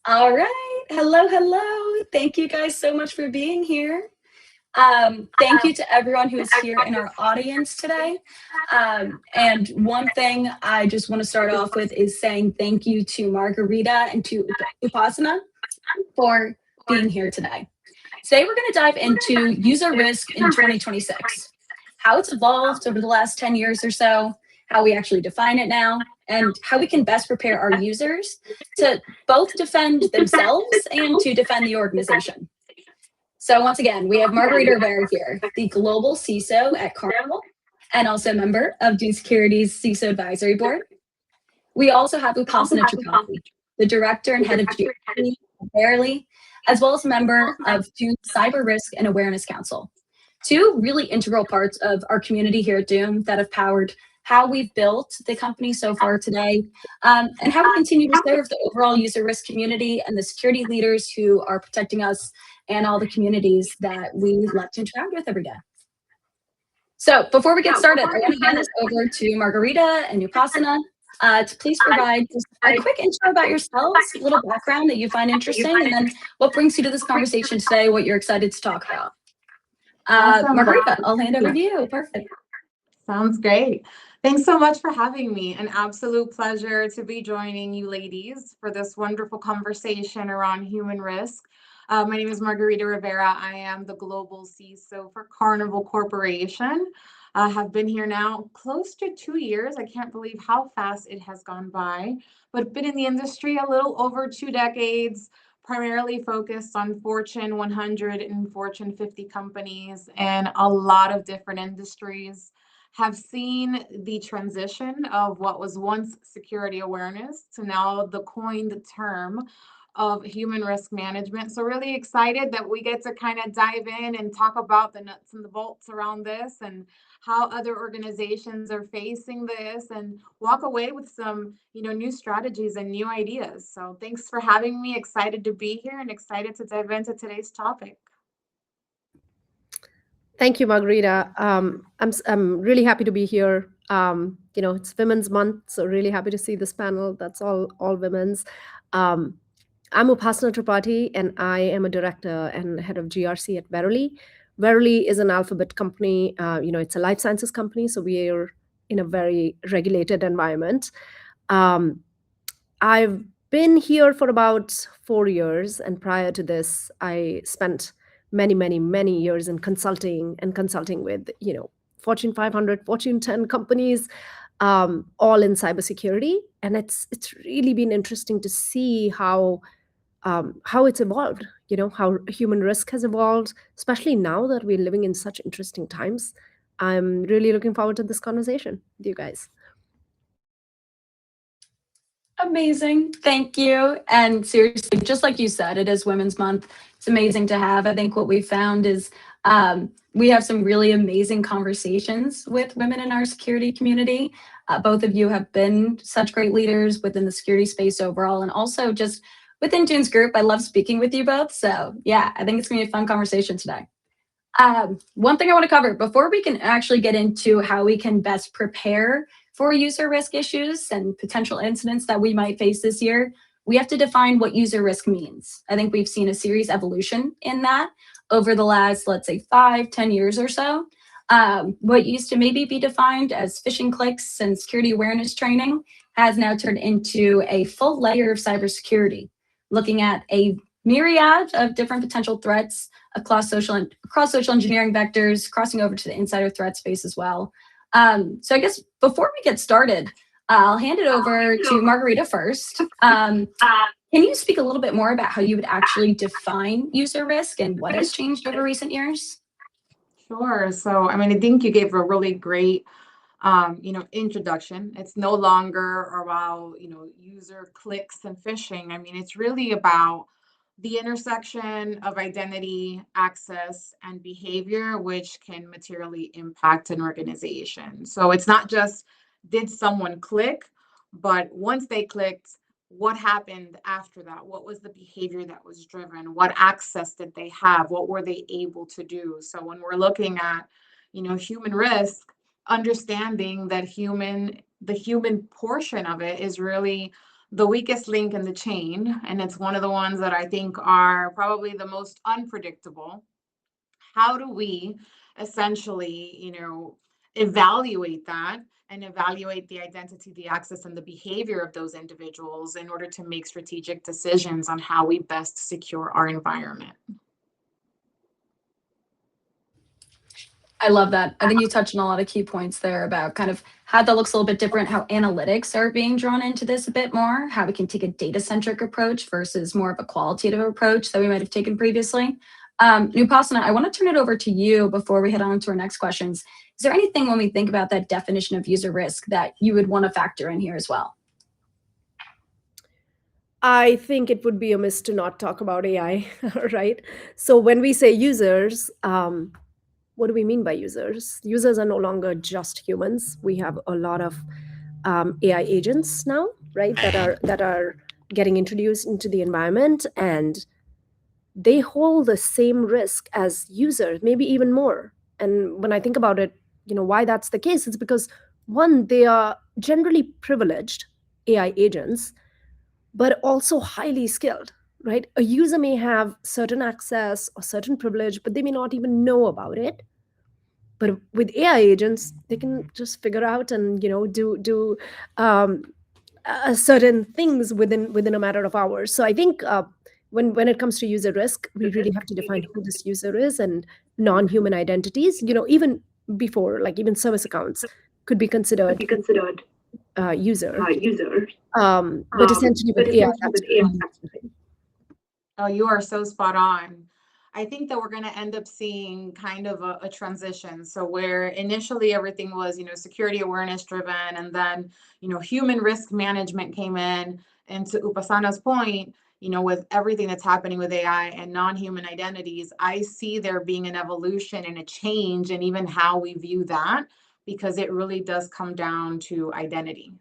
All right. Hello, hello. Thank you guys so much for being here. Thank you to everyone who is here in our audience today. And one thing I just want to start off with is saying thank you to Margarita and to Upasana for being here today. Today, we're going to dive into user risk in 2026, how it's evolved over the last 10 years or so, how we actually define it now, and how we can best prepare our users to both defend themselves and to defend the organization. So once again, we have Margarita Rivera here, the global CISO at Carnival, and also a member of Dune Security's CISO Advisory Board. We also have Upasana Tripathi, the director and head of GRC at Verily, as well as a member of Dune's Cyber Risk and Awareness Council. Two really integral parts of our community here at Dune that have powered how we've built the company so far today, and how we continue to serve the overall user risk community and the security leaders who are protecting us and all the communities that we like to interact with every day. So before we get started, I want to hand this over to Margarita and Upasana to please provide just a quick intro about yourselves, a little background that you find interesting, and then what brings you to this conversation today, what you're excited to talk about. Margarita, I'll hand over to you. Perfect. Sounds great. Thanks so much for having me. An absolute pleasure to be joining you ladies for this wonderful conversation around human risk. My name is Margarita Rivera. I am the global CISO for Carnival Corporation. I have been here now close to 2 years. I can't believe how fast it has gone by, but been in the industry a little over 2 decades, primarily focused on Fortune 100 and Fortune 50 companies and a lot of different industries. Have seen the transition of what was once security awareness to now the coined term of human risk management. So really excited that we get to kind of dive in and talk about the nuts and the bolts around this and how other organizations are facing this and walk away with some, new strategies and new ideas. So thanks for having me. Excited to be here and excited to dive into today's topic. Thank you, Margarita. I'm really happy to be here. It's Women's Month, so really happy to see this panel. That's all women's. I'm Upasana Tripathi, and I am a director and head of GRC at Verily. Verily is an alphabet company. It's a life sciences company, so we are in a very regulated environment. I've been here for about 4 years, and prior to this, I spent many years in consulting with Fortune 500, Fortune 10 companies, all in cybersecurity, and it's really been interesting to see how it's evolved. How human risk has evolved, especially now that we're living in such interesting times. I'm really looking forward to this conversation with you guys. Amazing. Thank you. And seriously, just like you said, it is Women's Month. It's amazing to have. I think what we found is we have some really amazing conversations with women in our security community. Both of you have been such great leaders within the security space overall, and also just within Dune's group. I love speaking with you both. So yeah, I think it's going to be a fun conversation today. One thing I want to cover before we can actually get into how we can best prepare for user risk issues and potential incidents that we might face this year, we have to define what user risk means. I think we've seen a series evolution in that over the last, let's say, 5-10 years or so. What used to maybe be defined as phishing clicks and security awareness training has now turned into a full layer of cybersecurity, looking at a myriad of different potential threats across social engineering vectors, crossing over to the insider threat space as well. So I guess before we get started, I'll hand it over to Margarita first. Can you speak a little bit more about how you would actually define user risk and what has changed over recent years? Sure. So, I think you gave a really great, introduction. It's no longer about, user clicks and phishing. It's really about the intersection of identity, access, and behavior, which can materially impact an organization. So it's not just, did someone click, but once they clicked, what happened after that? What was the behavior that was driven? What access did they have? What were they able to do? So when we're looking at, human risk, understanding that the human portion of it is really the weakest link in the chain, and it's one of the ones that I think are probably the most unpredictable. How do we essentially, evaluate that and evaluate the identity, the access, and the behavior of those individuals in order to make strategic decisions on how we best secure our environment? I love that. I think you touched on a lot of key points there about kind of how that looks a little bit different, how analytics are being drawn into this a bit more, how we can take a data-centric approach versus more of a qualitative approach that we might have taken previously. Upasana, I want to turn it over to you before we head on to our next questions. Is there anything when we think about that definition of user risk that you would want to factor in here as well? I think it would be a miss to not talk about AI, right? So when we say users, what do we mean by users? Users are no longer just humans. We have a lot of AI agents now, right? That are getting introduced into the environment, and they hold the same risk as users, maybe even more. And when I think about it, why that's the case, it's because one, they are generally privileged AI agents, but also highly skilled, right? A user may have certain access or certain privilege, but they may not even know about it. But with AI agents, they can just figure out and do certain things within a matter of hours. So I think when it comes to user risk, we really have to define who this user is, and non-human identities. Even before, like even service accounts could be considered user. But essentially with AI, that's really. Oh, you are so spot on. I think that we're going to end up seeing kind of a transition. So where initially everything was, security awareness driven, and then, human risk management came in. And to Upasana's point, with everything that's happening with AI and non-human identities, I see there being an evolution and a change in even how we view that, because it really does come down to identity.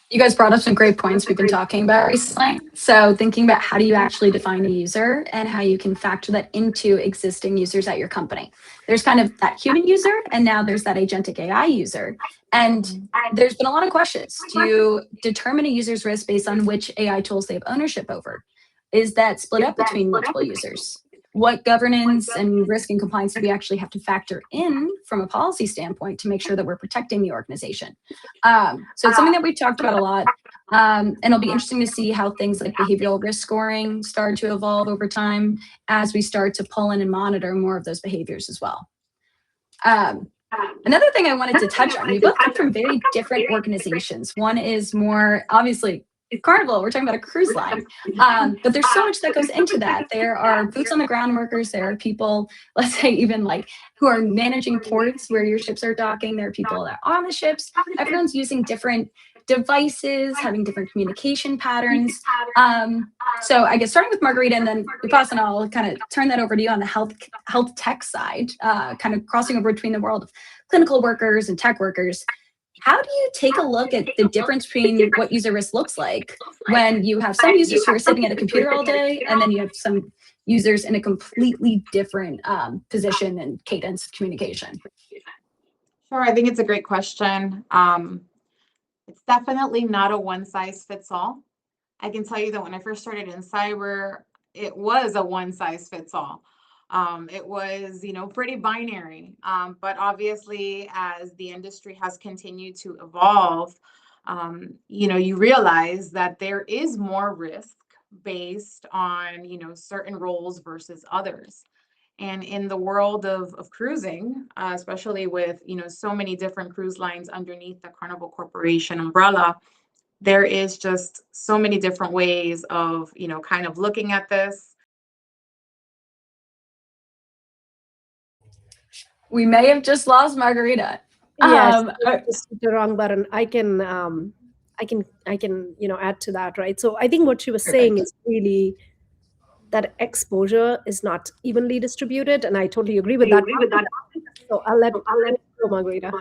You guys brought up some great points we've been talking about recently. So thinking about how do you actually define a user and how you can factor that into existing users at your company. There's kind of that human user, and now there's that agentic AI user. And there's been a lot of questions. Do you determine a user's risk based on which AI tools they have ownership over? Is that split up between multiple users? What governance and risk and compliance do we actually have to factor in from a policy standpoint to make sure that we're protecting the organization? So it's something that we've talked about a lot. And it'll be interesting to see how things like behavioral risk scoring start to evolve over time as we start to pull in and monitor more of those behaviors as well. Another thing I wanted to touch on, we both come from very different organizations. One is more obviously Carnival, we're talking about a cruise line. But there's so much that goes into that. There are boots on the ground workers. There are people, let's say even like who are managing ports where your ships are docking. There are people that are on the ships. Everyone's using different devices, having different communication patterns. So I guess starting with Margarita and then Upasana, I'll kind of turn that over to you on the health tech side, kind of crossing over between the world of clinical workers and tech workers. How do you take a look at the difference between what user risk looks like when you have some users who are sitting at a computer all day, and then you have some users in a completely different position and cadence of communication? Sure, I think it's a great question. It's definitely not a one size fits all. I can tell you that when I first started in cyber, it was a one size fits all. It was, pretty binary. But obviously, as the industry has continued to evolve, you realize that there is more risk based on, certain roles versus others. And in the world of cruising, especially with, so many different cruise lines underneath the Carnival Corporation umbrella, there is just so many different ways of, kind of looking at this. We may have just lost Margarita. Yes, just hit the wrong button. I can add to that, right? So I think what she was saying is really that exposure is not evenly distributed, and I totally agree with that. So I'll let go, Margarita.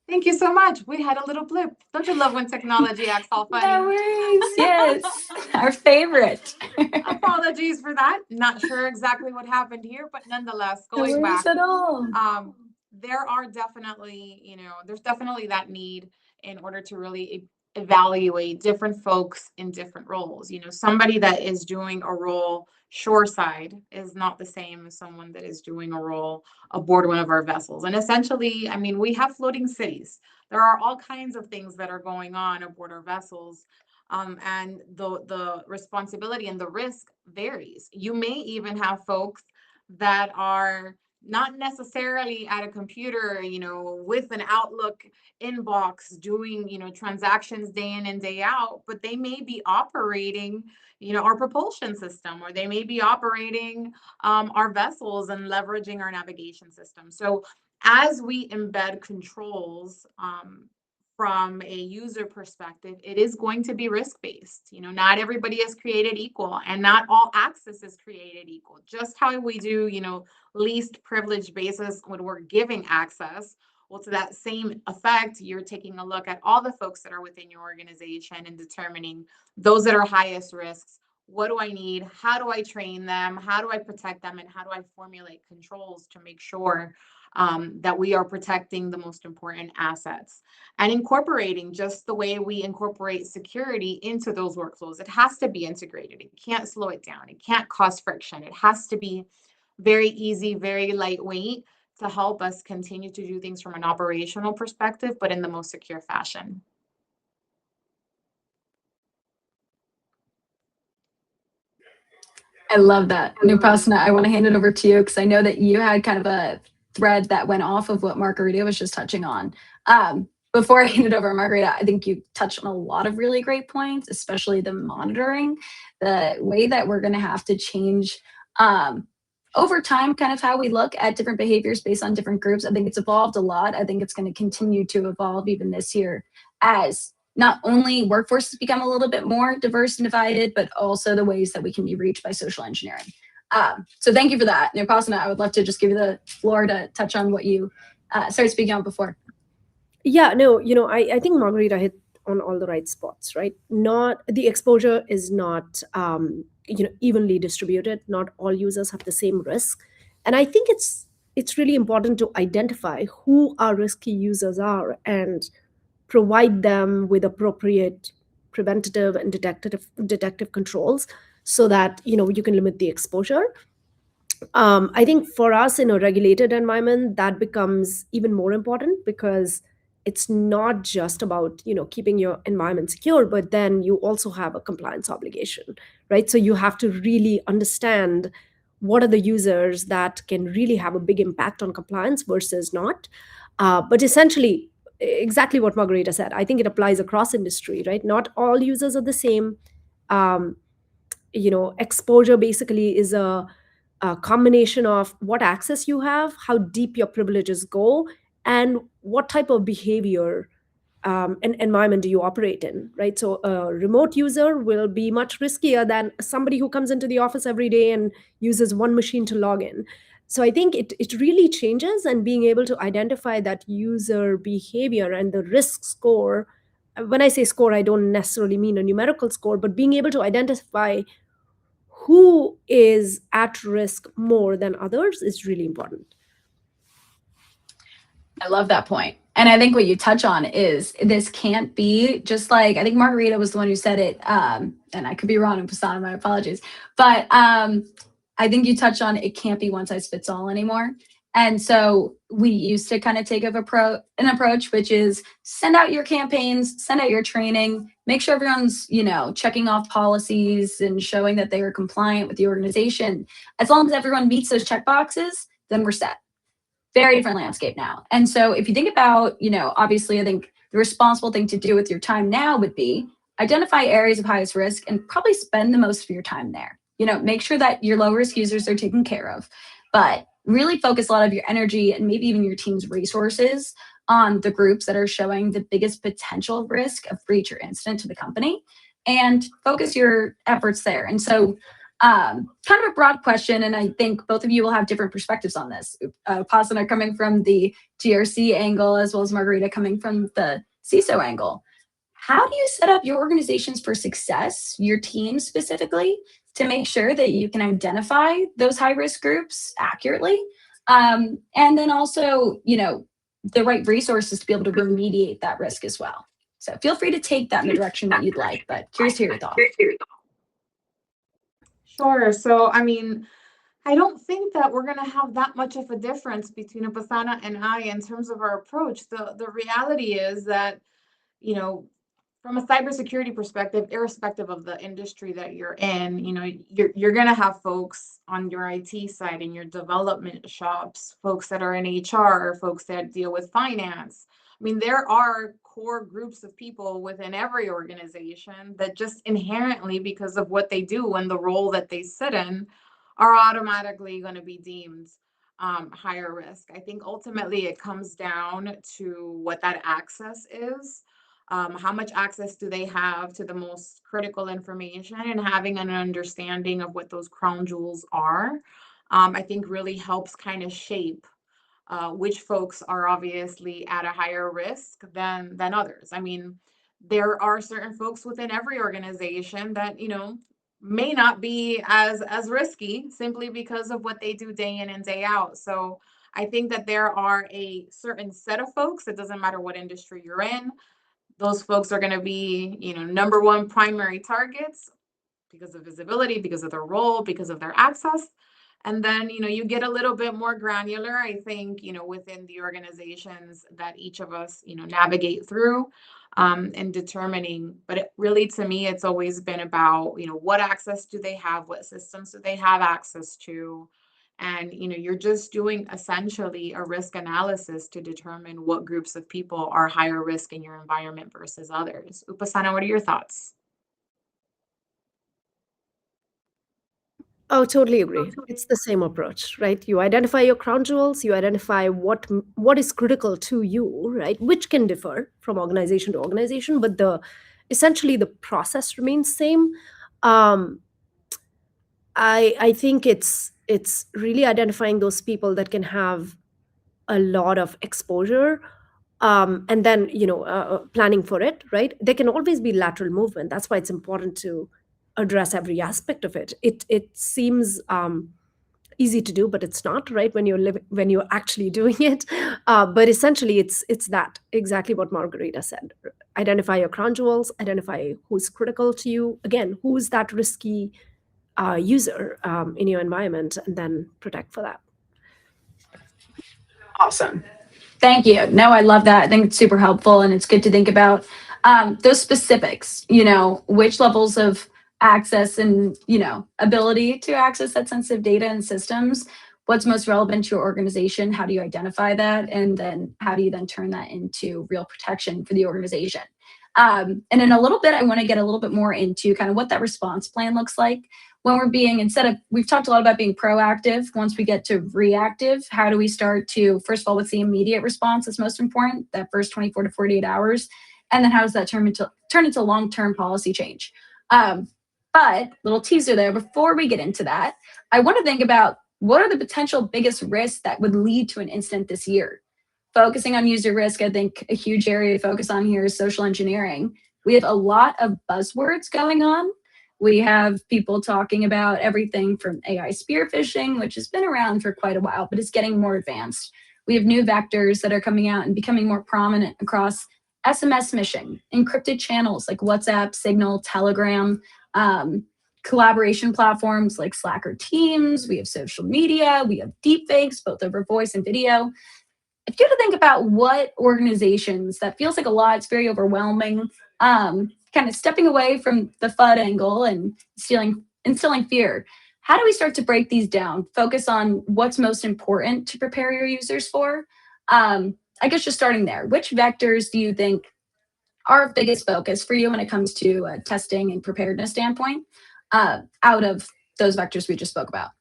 Thank you so much. We had a little blip. Don't you love when technology acts all funny? No worries. Yes, our favorite. Apologies for that. Not sure exactly what happened here, but nonetheless, going No worries back, at all. there are definitely, there's definitely that need in order to really evaluate different folks in different roles. Somebody that is doing a role shoreside is not the same as someone that is doing a role aboard one of our vessels. And essentially, I mean, we have floating cities. There are all kinds of things that are going on aboard our vessels. And the responsibility and the risk varies. You may even have folks that are not necessarily at a computer, with an Outlook inbox doing, transactions day in and day out, but they may be operating, our propulsion system, or they may be operating our vessels and leveraging our navigation system. So as we embed controls from a user perspective, it is going to be risk-based. Not everybody is created equal, and not all access is created equal. Just how we do, least privilege basis when we're giving access. Well, to that same effect, you're taking a look at all the folks that are within your organization and determining those that are highest risks. What do I need? How do I train them? How do I protect them? And how do I formulate controls to make sure that we are protecting the most important assets, and incorporating just the way we incorporate security into those workflows. It has to be integrated. It can't slow it down. It can't cause friction. It has to be very easy, very lightweight to help us continue to do things from an operational perspective, but in the most secure fashion. I love that. Upasana, I want to hand it over to you because I know that you had kind of a thread that went off of what Margarita was just touching on. Before I hand it over, Margarita, I think you touched on a lot of really great points, especially the monitoring, the way that we're going to have to change over time, kind of how we look at different behaviors based on different groups. I think it's evolved a lot. I think it's going to continue to evolve even this year as not only workforces become a little bit more diverse and divided, but also the ways that we can be reached by social engineering. So thank you for that. Upasana, I would love to just give you the floor to touch on what you started speaking on before. Yeah, no, I think Margarita hit on all the right spots, right? Not the exposure is not evenly distributed. Not all users have the same risk, and I think it's really important to identify who our risky users are and provide them with appropriate preventative and detective controls so that you can limit the exposure. I think for us in a regulated environment, that becomes even more important because it's not just about keeping your environment secure, but then you also have a compliance obligation, right? So you have to really understand what are the users that can really have a big impact on compliance versus not. But essentially, exactly what Margarita said, I think it applies across industry, right? Not all users are the same. Exposure basically is a combination of what access you have, how deep your privileges go, and what type of behavior and environment do you operate in, right? So a remote user will be much riskier than somebody who comes into the office every day and uses one machine to log in. So I think it really changes, and being able to identify that user behavior and the risk score. When I say score, I don't necessarily mean a numerical score, but being able to identify who is at risk more than others is really important. I love that point. And I think what you touch on is this can't be just like, I think Margarita was the one who said it, and I could be wrong, Upasana, my apologies. But I think you touched on it can't be one size fits all anymore. And so we used to kind of take an approach, which is send out your campaigns, send out your training, make sure everyone's, checking off policies and showing that they are compliant with the organization. As long as everyone meets those check boxes, then we're set. Very different landscape now. And so if you think about, obviously I think the responsible thing to do with your time now would be identify areas of highest risk and probably spend the most of your time there. Make sure that your low risk users are taken care of, but really focus a lot of your energy and maybe even your team's resources on the groups that are showing the biggest potential risk of breach or incident to the company, and focus your efforts there. And so kind of a broad question, and I think both of you will have different perspectives on this. Upasana coming from the GRC angle, as well as Margarita coming from the CISO angle. How do you set up your organizations for success, your team specifically, to make sure that you can identify those high-risk groups accurately? And then also, the right resources to be able to remediate that risk as well. So feel free to take that in the direction that you'd like, but curious to hear your thoughts. Sure. So, I mean, I don't think that we're going to have that much of a difference between Upasana and I in terms of our approach. The reality is that, you know, from a cybersecurity perspective, irrespective of the industry that you're in, you know, you're going to have folks on your IT side, in your development shops, folks that are in HR, folks that deal with finance. I mean, there are core groups of people within every organization that just inherently, because of what they do and the role that they sit in, are automatically going to be deemed higher risk. I think ultimately it comes down to what that access is. How much access do they have to the most critical information, and having an understanding of what those crown jewels are, I think really helps kind of shape which folks are obviously at a higher risk than others. I mean, there are certain folks within every organization that, you know, may not be as risky simply because of what they do day in and day out. So I think that there are a certain set of folks, it doesn't matter what industry you're in, those folks are going to be, you know, number one primary targets because of visibility, because of their role, because of their access. And then, you know, you get a little bit more granular, I think, you know, within the organizations that each of us, you know, navigate through and determining. But it really, to me, it's always been about, you know, what access do they have? What systems do they have access to? And, you know, you're just doing essentially a risk analysis to determine what groups of people are higher risk in your environment versus others. Upasana, what are your thoughts? Oh, totally agree. It's the same approach, right? You identify your crown jewels, you identify what is critical to you, right? Which can differ from organization to organization, but the essentially the process remains same. Um, I think it's really identifying those people that can have a lot of exposure, and then planning for it, right? There can always be lateral movement. That's why it's important to address every aspect of it. It seems easy to do, but it's not, right, when you're actually doing it. But essentially it's that exactly what Margarita said. Identify your crown jewels, identify who's critical to you, again, who's that risky user in your environment, and then protect for that. Awesome. Thank you. No, I love that. I think it's super helpful, and it's good to think about those specifics, you know, which levels of access and, you know, ability to access that sensitive data and systems, what's most relevant to your organization, how do you identify that, and then how do you then turn that into real protection for the organization. And in a little bit, I want to get a little bit more into kind of what that response plan looks like when we're being, we've talked a lot about being proactive. Once we get to reactive, how do we start to, first of all, what's the immediate response that's most important, that first 24 to 48 hours? And then how does that turn into long-term policy change? But little teaser there, before we get into that, I want to think about what are the potential biggest risks that would lead to an incident this year? Focusing on user risk, I think a huge area to focus on here is social engineering. We have a lot of buzzwords going on. We have people talking about everything from AI spear phishing, which has been around for quite a while, but it's getting more advanced. We have new vectors that are coming out and becoming more prominent across SMS phishing, encrypted channels like WhatsApp, Signal, Telegram, collaboration platforms like Slack or Teams. We have social media. We have deepfakes, both over voice and video. If you have to think about what organizations, that feels like a lot, it's very overwhelming, kind of stepping away from the FUD angle and instilling fear. How do we start to break these down? Focus on what's most important to prepare your users for? I guess just starting there, which vectors do you think are biggest focus for you when it comes to a testing and preparedness standpoint out of those vectors we just spoke about?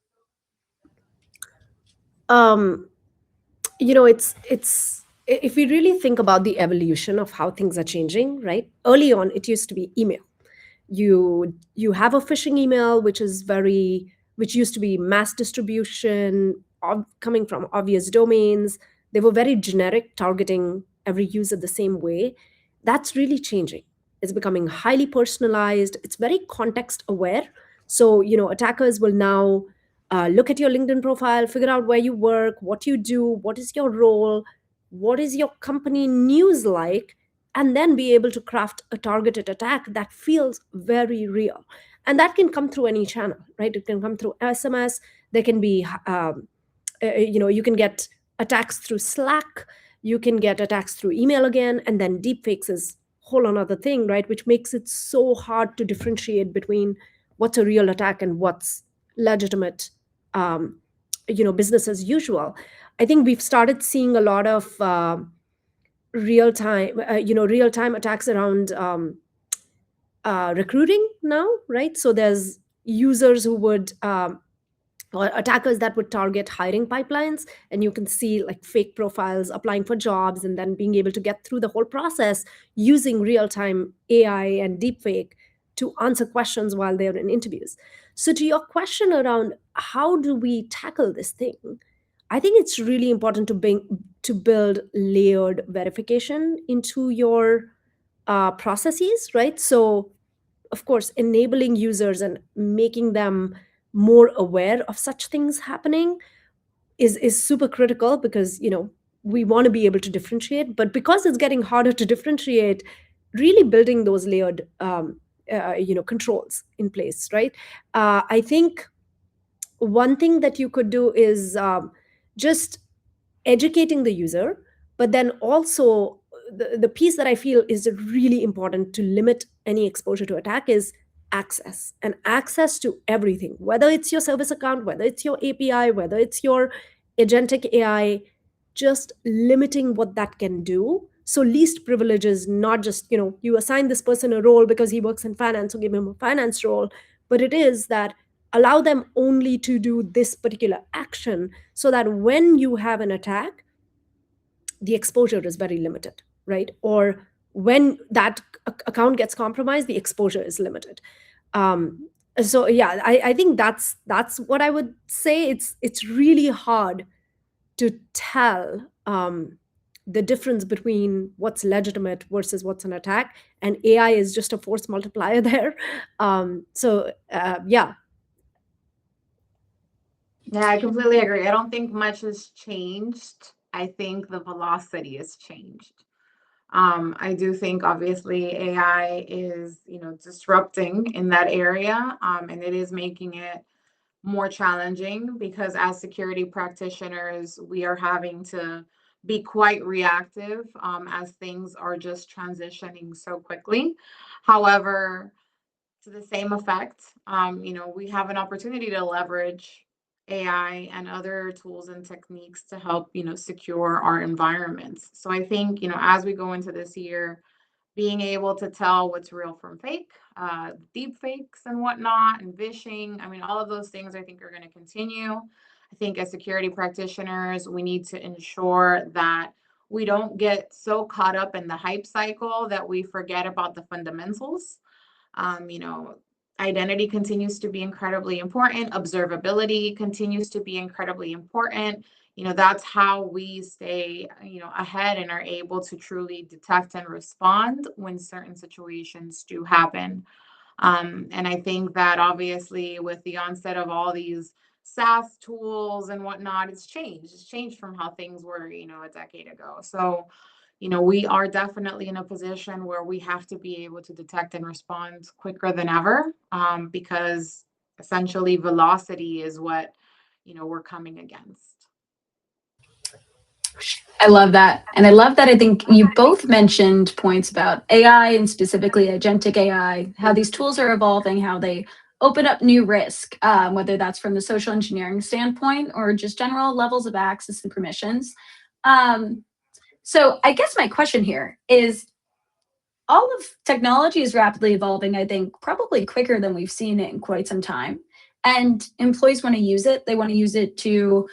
It's if we really think about the evolution of how things are changing, right? Early on, it used to be email. You have a phishing email, which used to be mass distribution, coming from obvious domains. They were very generic, targeting every user the same way. That's really changing. It's becoming highly personalized. It's very context aware. So, attackers will now look at your LinkedIn profile, figure out where you work, what you do, what is your role, what is your company news like, and then be able to craft a targeted attack that feels very real. And that can come through any channel, right? It can come through SMS. There can be you can get attacks through Slack, you can get attacks through email again, and then deepfakes is whole another thing, right? Which makes it so hard to differentiate between what's a real attack and what's legitimate, business as usual. I think we've started seeing a lot of real time attacks around recruiting now, right? So there's users who would or attackers that would target hiring pipelines, and you can see like fake profiles applying for jobs and then being able to get through the whole process using real-time AI and deepfake to answer questions while they're in interviews. So to your question around how do we tackle this thing, I think it's really important to build layered verification into your processes, right? So of course enabling users and making them more aware of such things happening is super critical, because we want to be able to differentiate, but because it's getting harder to differentiate, really building those layered controls in place, right? I think one thing that you could do is just educating the user, but then also the piece that I feel is really important to limit any exposure to attack is access, and access to everything, whether it's your service account, whether it's your API, whether it's your agentic AI, just limiting what that can do. So least privileges, not just, you assign this person a role because he works in finance, so give him a finance role, but it is that allow them only to do this particular action, so that when you have an attack, the exposure is very limited, right? Or when that account gets compromised, the exposure is limited. So yeah, I think that's what I would say. It's really hard to tell the difference between what's legitimate versus what's an attack, and AI is just a force multiplier there. Yeah. Yeah, I completely agree. I don't think much has changed. I think the velocity has changed. I do think obviously AI is, disrupting in that area, and it is making it more challenging because as security practitioners, we are having to be quite reactive as things are just transitioning so quickly. However, to the same effect, we have an opportunity to leverage AI and other tools and techniques to help, secure our environments. So I think, as we go into this year, being able to tell what's real from fake, deep fakes and whatnot, and phishing, I mean, all of those things I think are going to continue. I think as security practitioners, we need to ensure that we don't get so caught up in the hype cycle that we forget about the fundamentals. You know, identity continues to be incredibly important. Observability continues to be incredibly important. That's how we stay, ahead and are able to truly detect and respond when certain situations do happen. And I think that obviously with the onset of all these SaaS tools and whatnot, it's changed. It's changed from how things were, a decade ago. So, we are definitely in a position where we have to be able to detect and respond quicker than ever, because essentially velocity is what, we're coming against. I love that. And I love that I think you both mentioned points about AI and specifically agentic AI, how these tools are evolving, how they open up new risk, whether that's from the social engineering standpoint or just general levels of access and permissions. So I guess my question here is, all of technology is rapidly evolving, I think, probably quicker than we've seen it in quite some time. And employees want to use it. They want to use it to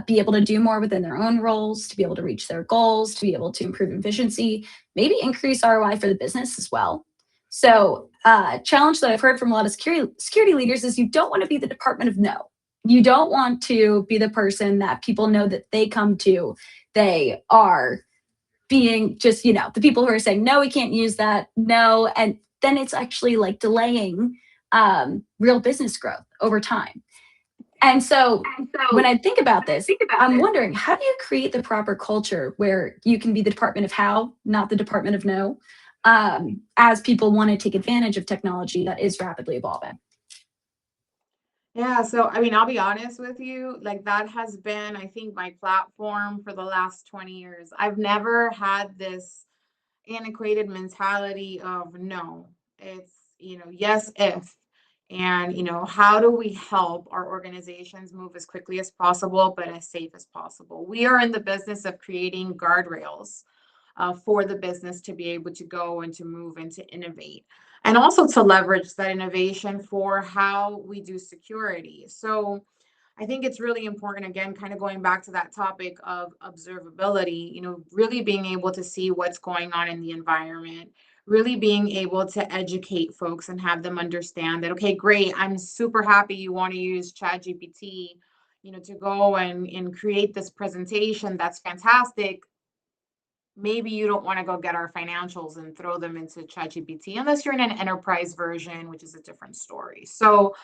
be able to do more within their own roles, to be able to reach their goals, to be able to improve efficiency, maybe increase ROI for the business as well. So challenge that I've heard from a lot of security leaders is you don't want to be the department of no. You don't want to be the person that people know that they come to. They are being just, the people who are saying, no, we can't use that, no. And then it's actually like delaying real business growth over time. And so when I think about this, I'm wondering, how do you create the proper culture where you can be the department of how, not the department of no, as people want to take advantage of technology that is rapidly evolving? Yeah, so I mean, I'll be honest with you, like that has been, I think, my platform for the last 20 years. I've never had this antiquated mentality of no. It's, yes, if. And, how do we help our organizations move as quickly as possible, but as safe as possible? We are in the business of creating guardrails for the business to be able to go and to move and to innovate, and also to leverage that innovation for how we do security. So I think it's really important, again, kind of going back to that topic of observability, really being able to see what's going on in the environment, really being able to educate folks and have them understand that, okay, great, I'm super happy you want to use ChatGPT, to go and create this presentation. That's fantastic. Maybe you don't want to go get our financials and throw them into ChatGPT unless you're in an enterprise version, which is a different story. So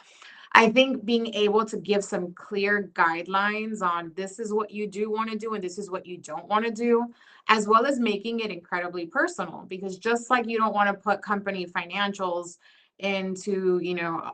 I think being able to give some clear guidelines on this is what you do want to do and this is what you don't want to do, as well as making it incredibly personal, because just like you don't want to put company financials into,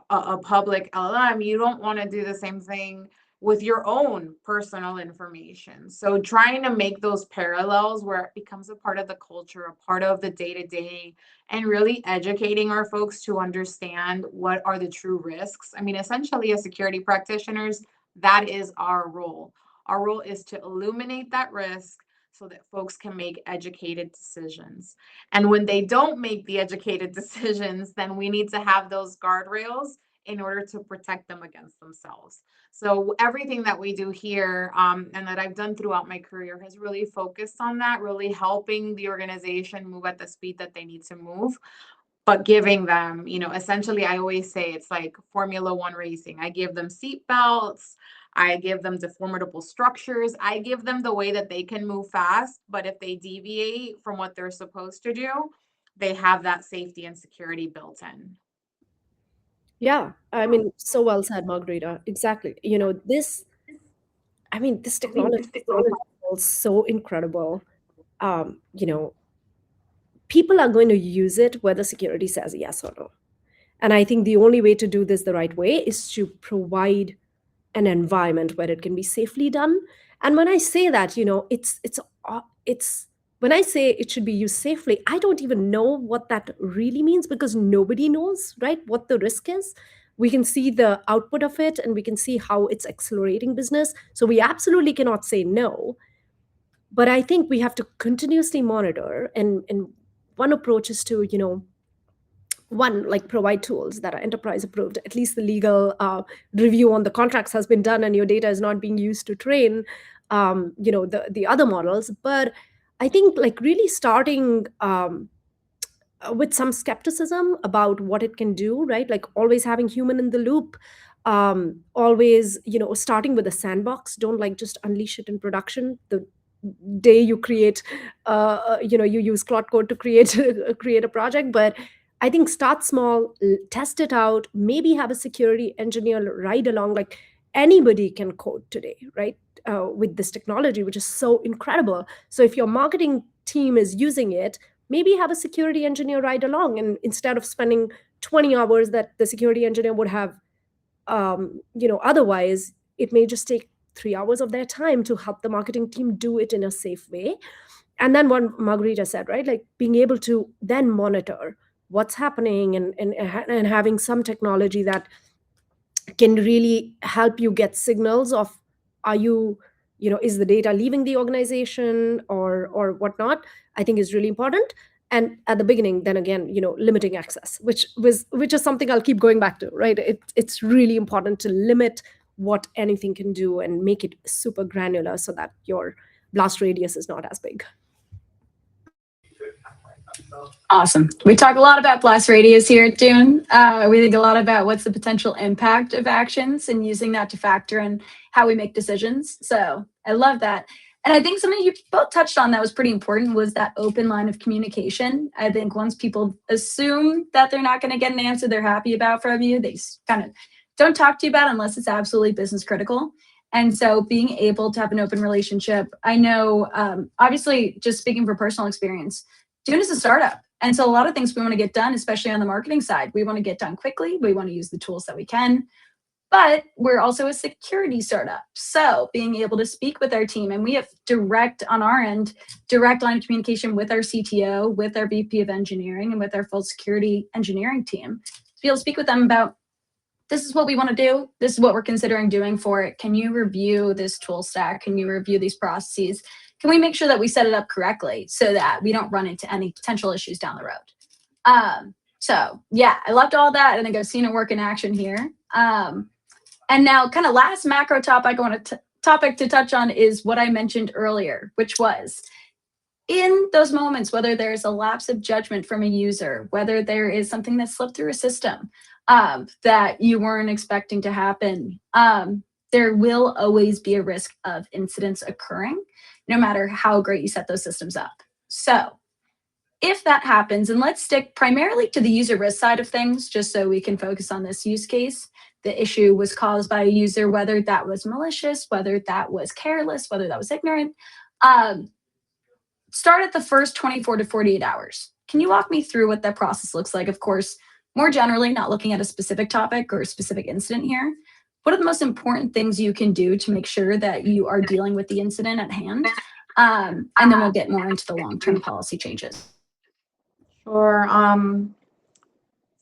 a public LLM, you don't want to do the same thing with your own personal information. So trying to make those parallels where it becomes a part of the culture, a part of the day-to-day, and really educating our folks to understand what are the true risks. I mean, essentially, as security practitioners, that is our role. Our role is to illuminate that risk so that folks can make educated decisions. And when they don't make the educated decisions, then we need to have those guardrails in order to protect them against themselves. So everything that we do here, and that I've done throughout my career, has really focused on that, really helping the organization move at the speed that they need to move, but giving them, essentially, I always say it's like Formula One racing. I give them seat belts, I give them deformable structures, I give them the way that they can move fast, but if they deviate from what they're supposed to do, they have that safety and security built in. Yeah, I mean, so well said, Margarita. Exactly. This technology is so incredible. Um, you know, People are going to use it whether security says yes or no. And I think the only way to do this the right way is to provide an environment where it can be safely done. And when I say that, it's when I say it should be used safely, I don't even know what that really means, because nobody knows, right, what the risk is. We can see the output of it and we can see how it's accelerating business. So we absolutely cannot say no. But I think we have to continuously monitor, and one approach is to, one, like, provide tools that are enterprise approved. At least the legal review on the contracts has been done and your data is not being used to train the other models. But I think, like, really starting with some skepticism about what it can do, right, like always having human in the loop, always, starting with a sandbox. Don't, like, just unleash it in production the day you create you use Claude Code to create create a project. But I think start small, test it out, maybe have a security engineer ride along. Like, anybody can code today, right, with this technology, which is so incredible. So if your marketing team is using it, maybe have a security engineer ride along, and instead of spending 20 hours that the security engineer would have otherwise, it may just take 3 hours of their time to help the marketing team do it in a safe way. And then what Margarita said, right, like being able to then monitor what's happening, and having some technology that can really help you get signals of, are you, is the data leaving the organization or whatnot, I think is really important. And at the beginning, then again, limiting access, which is something I'll keep going back to, right? It's really important to limit what anything can do and make it super granular so that your blast radius is not as big. Awesome. We talk a lot about blast radius here at Dune. We think a lot about what's the potential impact of actions and using that to factor in how we make decisions. So I love that. And I think something you both touched on that was pretty important was that open line of communication. I think once people assume that they're not going to get an answer they're happy about from you, they kind of don't talk to you about unless it's absolutely business critical. And so being able to have an open relationship, I know, obviously, just speaking from personal experience, Dune is a startup. And so a lot of things we want to get done, especially on the marketing side, we want to get done quickly. We want to use the tools that we can. But we're also a security startup. So being able to speak with our team, and we have direct on our end, direct line of communication with our CTO, with our VP of engineering, and with our full security engineering team, to be able to speak with them about, this is what we want to do. This is what we're considering doing for it. Can you review this tool stack? Can you review these processes? Can we make sure that we set it up correctly so that we don't run into any potential issues down the road? So yeah, I loved all that. And I think I've seen it work in action here. And now kind of last macro topic I want to touch on is what I mentioned earlier, which was in those moments, whether there's a lapse of judgment from a user, whether there is something that slipped through a system that you weren't expecting to happen, there will always be a risk of incidents occurring, no matter how great you set those systems up. So if that happens, and let's stick primarily to the user risk side of things, just so we can focus on this use case. The issue was caused by a user, whether that was malicious, whether that was careless, whether that was ignorant. Start at the first 24 to 48 hours. Can you walk me through what that process looks like? Of course, more generally, not looking at a specific topic or a specific incident here. What are the most important things you can do to make sure that you are dealing with the incident at hand? And then we'll get more into the long-term policy changes. Sure.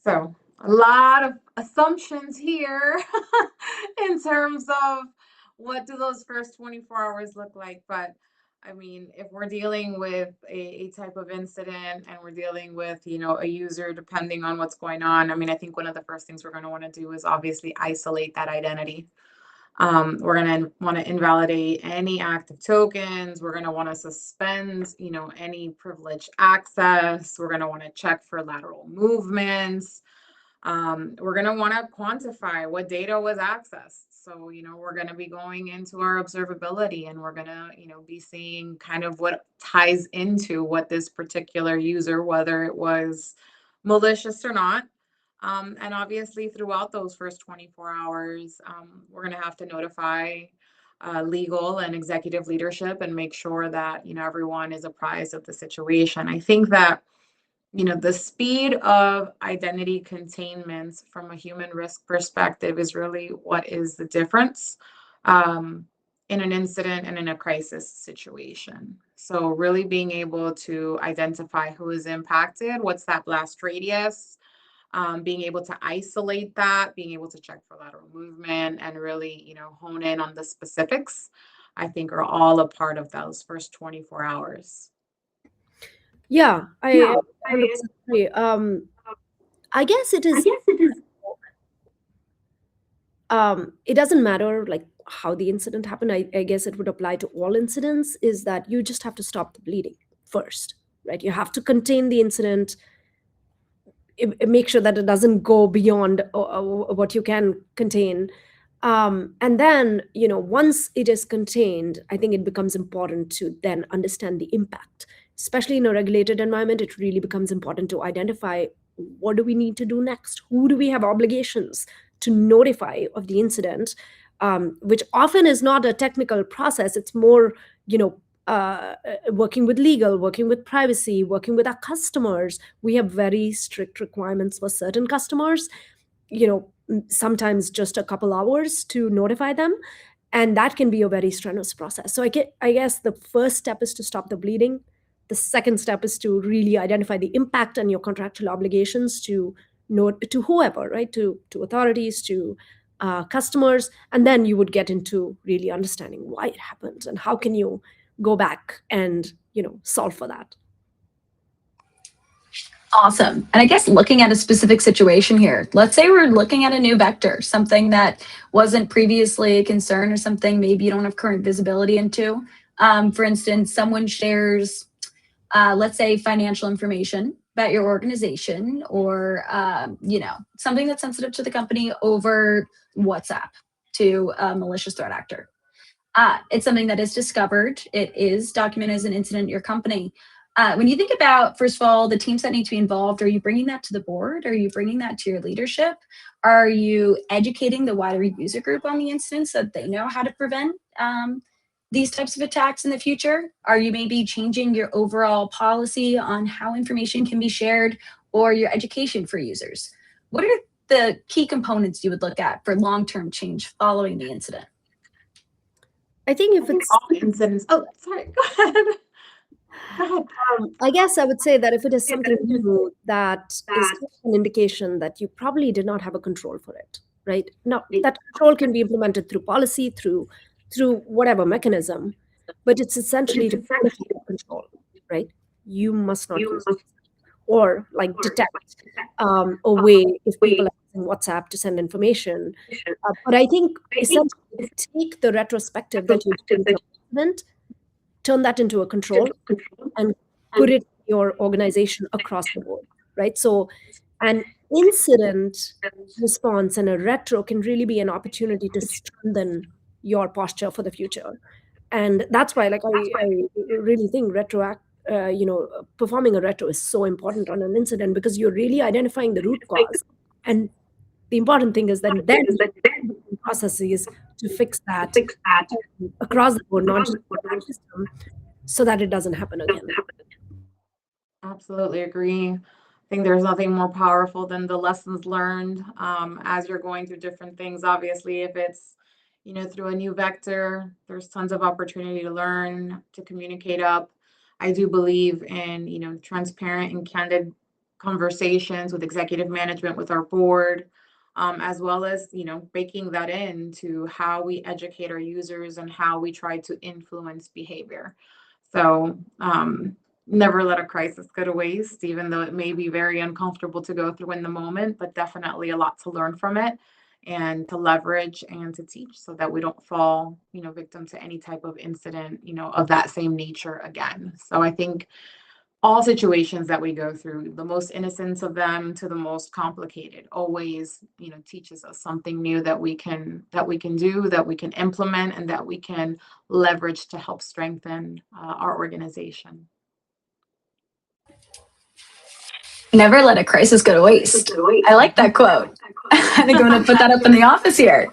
So a lot of assumptions here in terms of what do those first 24 hours look like. But I mean, if we're dealing with a type of incident and we're dealing with, a user, depending on what's going on, I mean, I think one of the first things we're going to want to do is obviously isolate that identity. We're going to want to invalidate any active tokens. We're going to want to suspend, any privileged access. We're going to want to check for lateral movements. We're going to want to quantify what data was accessed. So, we're going to be going into our observability, and we're going to, be seeing kind of what ties into what this particular user, whether it was malicious or not. And obviously throughout those first 24 hours, we're going to have to notify legal and executive leadership and make sure that, everyone is apprised of the situation. I think that, the speed of identity containment from a human risk perspective is really what is the difference in an incident and in a crisis situation. So really being able to identify who is impacted, what's that blast radius, being able to isolate that, being able to check for lateral movement, and really, hone in on the specifics, I think are all a part of those first 24 hours. Yeah, I 100% agree. I guess it is. It doesn't matter like how the incident happened. I guess it would apply to all incidents. Is that you just have to stop the bleeding first, right? You have to contain the incident. Make sure that it doesn't go beyond what you can contain. And then, once it is contained, I think it becomes important to then understand the impact. Especially in a regulated environment, it really becomes important to identify what do we need to do next? Who do we have obligations to notify of the incident? Which often is not a technical process. It's more, working with legal, working with privacy, working with our customers. We have very strict requirements for certain customers, sometimes just a couple hours to notify them. And that can be a very strenuous process. So I guess the first step is to stop the bleeding. The second step is to really identify the impact and your contractual obligations to whoever, right? To authorities, to customers. And then you would get into really understanding why it happened and how can you go back and, solve for that. Awesome. And I guess looking at a specific situation here, let's say we're looking at a new vector, something that wasn't previously a concern or something maybe you don't have current visibility into. For instance, someone shares, let's say, financial information about your organization or, something that's sensitive to the company over WhatsApp to a malicious threat actor. It's something that is discovered. It is documented as an incident at your company. When you think about, first of all, the teams that need to be involved, are you bringing that to the board? Are you bringing that to your leadership? Are you educating the wider user group on the incidents so that they know how to prevent these types of attacks in the future? Are you maybe changing your overall policy on how information can be shared or your education for users? What are the key components you would look at for long-term change following the incident? I think if it's all incidents. Oh, sorry. Go ahead. Go ahead. I guess I would say that if it is something new, that is an indication that you probably did not have a control for it, right? Now, that control can be implemented through policy, through whatever mechanism, but it's essentially to qualify that control, right? You must not use it. Or like detect a way if people are using WhatsApp to send information. But I think essentially take the retrospective that you did from the incident, turn that into a control, and put it in your organization across the board, right? So an incident response and a retro can really be an opportunity to strengthen your posture for the future. And that's why, like, I really think performing a retro is so important on an incident, because you're really identifying the root cause. And the important thing is that then processes to fix that across the board, not just the system, so that it doesn't happen again. Absolutely agree. I think there's nothing more powerful than the lessons learned as you're going through different things. Obviously, if it's through a new vector, there's tons of opportunity to learn, to communicate up. I do believe in transparent and candid conversations with executive management, with our board, as well as baking that into how we educate our users and how we try to influence behavior. So never let a crisis go to waste, even though it may be very uncomfortable to go through in the moment, but definitely a lot to learn from it and to leverage and to teach, so that we don't fall victim to any type of incident of that same nature again. So I think all situations that we go through, the most innocent of them to the most complicated, always teaches us something new that we can do, that we can implement, and that we can leverage to help strengthen our organization. Never let a crisis go to waste. I like that quote. I think I'm going to put that up in the office here.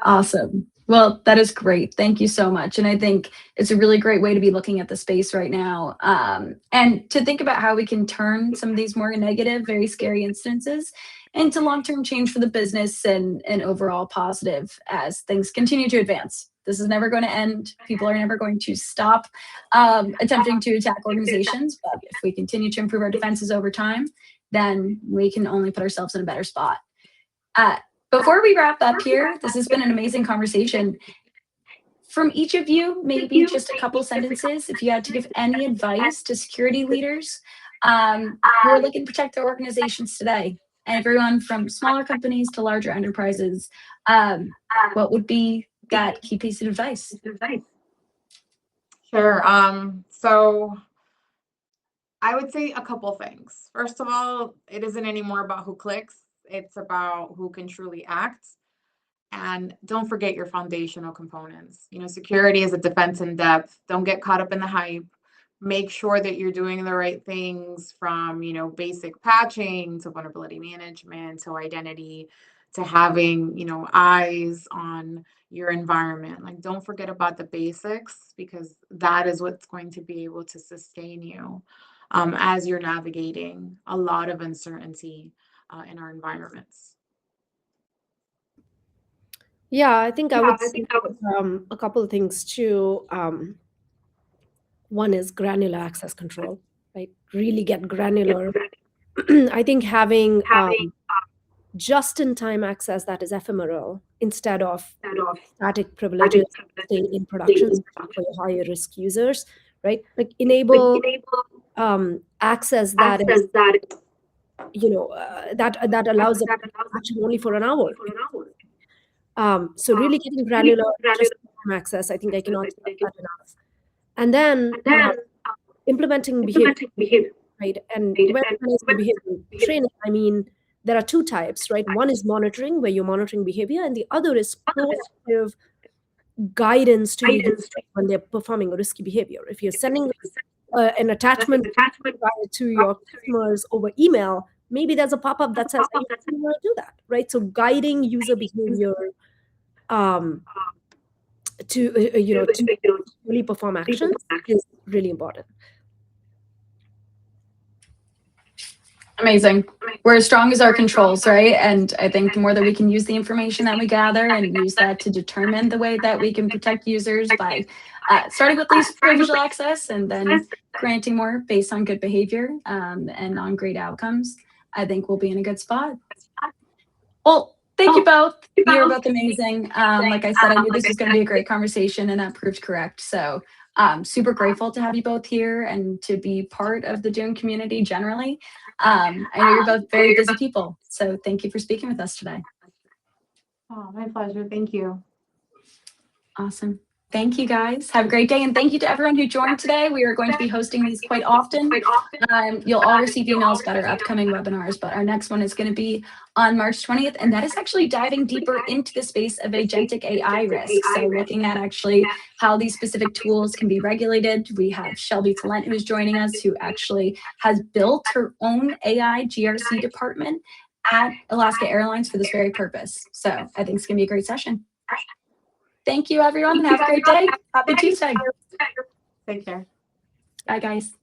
Awesome. Well, that is great. Thank you so much. And I think it's a really great way to be looking at the space right now, and to think about how we can turn some of these more negative, very scary instances into long-term change for the business and overall positive as things continue to advance. This is never going to end. People are never going to stop attempting to attack organizations. But if we continue to improve our defenses over time, then we can only put ourselves in a better spot. Before we wrap up here, this has been an amazing conversation. From each of you, maybe just a couple sentences, if you had to give any advice to security leaders who are looking to protect their organizations today, and everyone from smaller companies to larger enterprises, what would be that key piece of advice? Sure. So I would say a couple things. First of all, it isn't anymore about who clicks. It's about who can truly act. And don't forget your foundational components. Security is a defense in depth. Don't get caught up in the hype. Make sure that you're doing the right things, from, basic patching to vulnerability management to identity to having, eyes on your environment. Like, don't forget about the basics, because that is what's going to be able to sustain you as you're navigating a lot of uncertainty in our environments. Yeah, I think I would say a couple of things too. One is granular access control, right? Really get granular. I think having just-in-time access that is ephemeral instead of static privileges staying in production for your higher risk users, right? Like enable access that is, that allows them actually only for an hour. So really getting granular just-in-time access, I think I cannot say that enough. And then implementing behavior, right? And when I say behavior training, I mean, there are two types, right? One is monitoring, where you're monitoring behavior, and the other is proactive guidance to users when they're performing a risky behavior. If you're sending an attachment to your customers over email, maybe there's a pop-up that says, hey, you want to do that, right? So guiding user behavior to really perform actions is really important. Amazing. We're as strong as our controls, right? And I think the more that we can use the information that we gather and use that to determine the way that we can protect users by starting with least privileged access and then granting more based on good behavior and on great outcomes, I think we'll be in a good spot. Well, thank you both. You're both amazing. Like I said, I knew this was going to be a great conversation, and that proved correct. So super grateful to have you both here and to be part of the Dune community generally. I know you're both very busy people, so thank you for speaking with us today. Oh, my pleasure. Thank you. Awesome. Thank you, guys. Have a great day. And thank you to everyone who joined today. We are going to be hosting these quite often. You'll all receive emails about our upcoming webinars, but our next one is going to be on March 20th. And that is actually diving deeper into the space of agentic AI risk. So looking at actually how these specific tools can be regulated. We have Shelby Talent, who's joining us, who actually has built her own AI GRC department at Alaska Airlines for this very purpose. So I think it's going to be a great session. Thank you, everyone, and have a great day. Happy Tuesday. Take care. Bye, guys.